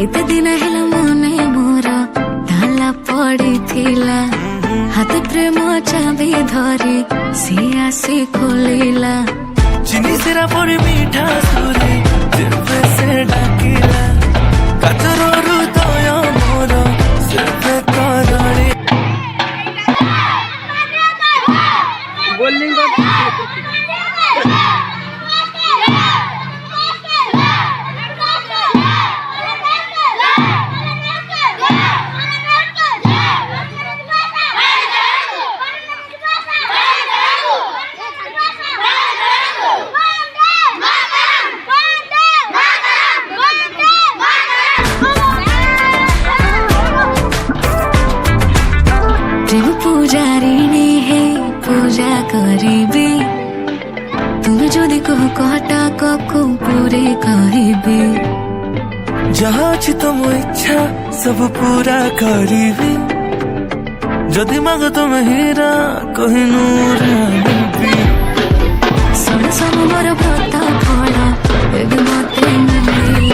केते दिन हेला मने मोर ताला पड़ी थिला हाथ प्रेम चाबी धरी सी आसी खोलिला चिनी सिरा पड़ी मीठा सुरे जिरपे से डाकिला काचरो हृदय मोर सिरपे करणी बोलिंग प्रेम पूजारिणी है पूजा करीबी तुम्हें जदि कह कहटा कको पूरे कहबी जहाँ अछि तुम इच्छा सब पूरा करीबी जदि माग तुम हीरा कहीं नूर सुन सब मोर भक्त फल एबे मते मिली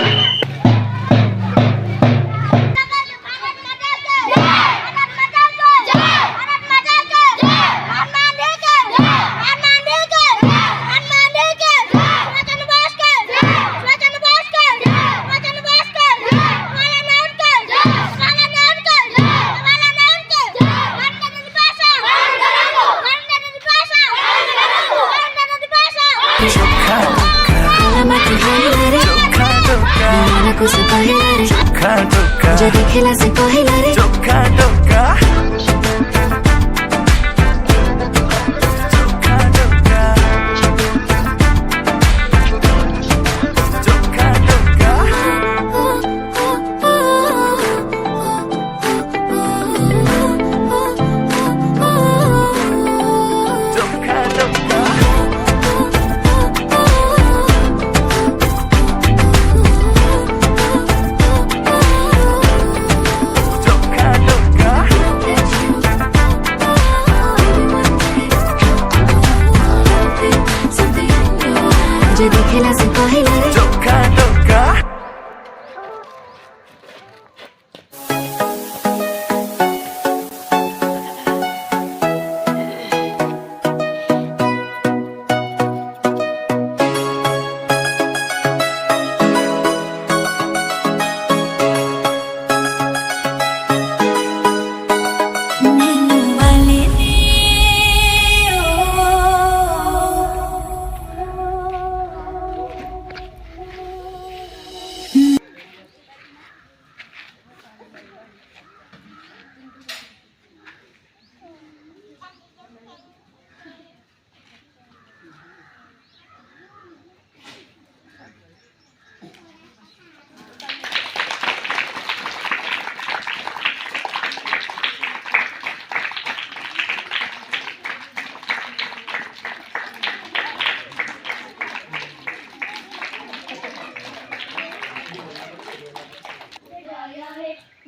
से पहला रे चोखा चोखा जे देखेला से पहला रे चोखा चोखा जे देखेला से पहला रे चोखा चोखा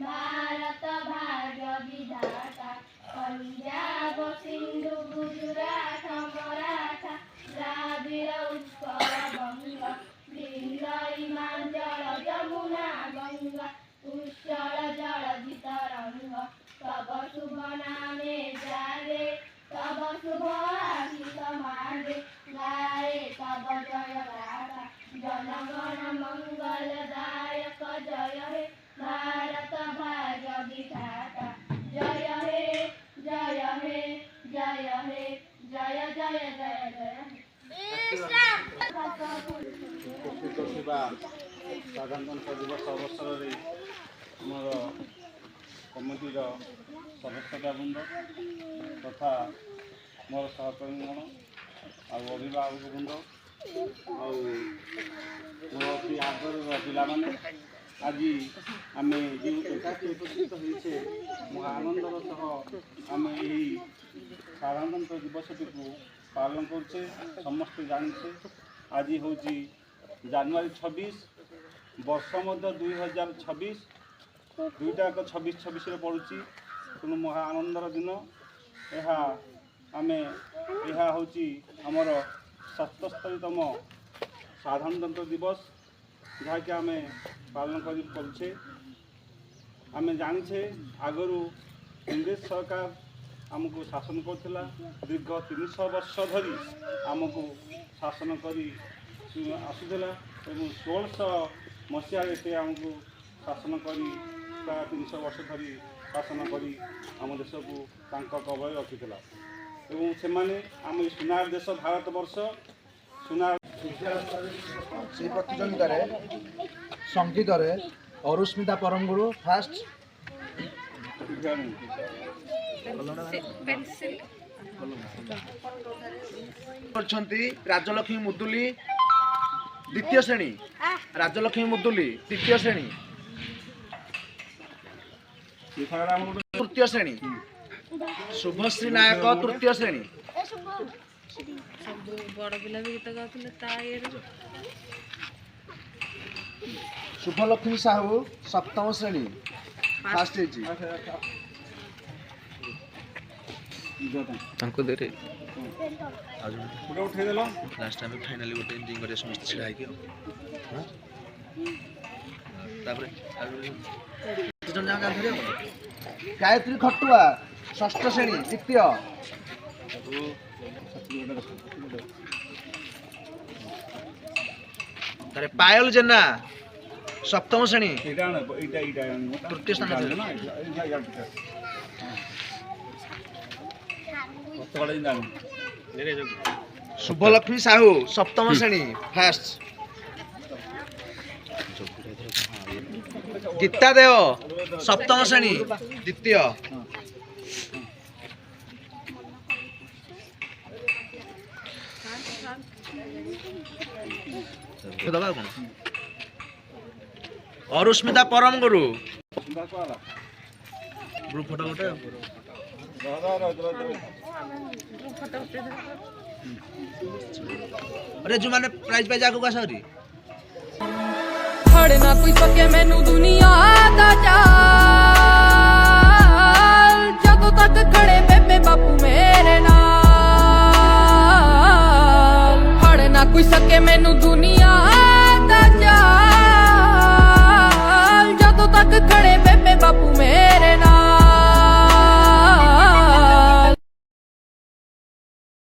भारत भाग्य विधाता पंजाब सिंधु गुजरात मराठा द्राविड़ उत्कल बंग गंगा हिमाचल जमुना गंगा उच्चल जलधि तरंग तब शुभ नामे जागे तब शुभ आशिष मागे गाये तब जय गाथा जनगण मंगलदायक जय हे भारत भाग्य विधाता जय हे जय हे जय हे जय जय जय जय साधारणतंत्र दिवस अवसर में आमर कमिटीर सदस्यवृंद तथा मोर सहकर्मीगण अभिभावक वृंद मोर आदर पिला आज आम जो एकाठी एकत्रित होइछे आनंदर सह आम यही साधारणतंत्र दिवस टी पालन करछे समस्ते जानिछे आज हूँ जानुआरी 26 वर्ष मध्य 2026 दुईटा 26 पड़ुची तेणु महा आनंदर दिन यह आम यह हूँ आमर 77तम साधारणतंत्र दिवस जहाँकि आम पालन करुचे। आम जाचे आगु इंग्रेज सरकार आमको शासन करथिला दीर्घ 300 वर्ष धरी आमको शासन करी आसुला एवं 1600 मसीह से आमको शासन करी प्राय 300 वर्ष धरी शासन करी आम देश को कबल रखी एवं से आम सुनार देश भारत वर्ष सुनार से प्रतियोगित संगीत अरुस्मिता परमगुरु फास्ट राजलक्ष्मी मुदुली द्वितीय श्रेणी राजलक्ष्मी मुदुली तृतीय श्रेणी तृतीय श्रेणी शुभश्री नायक तृतीय श्रेणी बड़ पिला भी गीत गाउଥିଲେ शुभलक्ष्मी साहू सप्तम श्रेणी फास्ट तांको दे रे उठे देल लास्ट टाइम फाइनली गोटे एंडिंग करे समस्त छिड़ा है कि तापर जन जागा धरे गायत्री खटुआ षष्ठ श्रेणी द्वितीय तारे पायल जेना सप्तम श्रेणी तृतीय स्थान शुभलक्ष्मी साहू सप्तम श्रेणी फास्ट गीता देव सप्तम श्रेणी द्वितीय अरुस्मिता परम गुरु ग्रुप फोटो गोटे अरे जो माने प्राइज पे जाको का सॉरी खड़े ना कोई सके मैनू दुनिया दा चाल जदों तक खड़े बेबे बापू मेरे नाल खड़े ना कोई सके मैनू दुनिया दा चाल जदों तक खड़े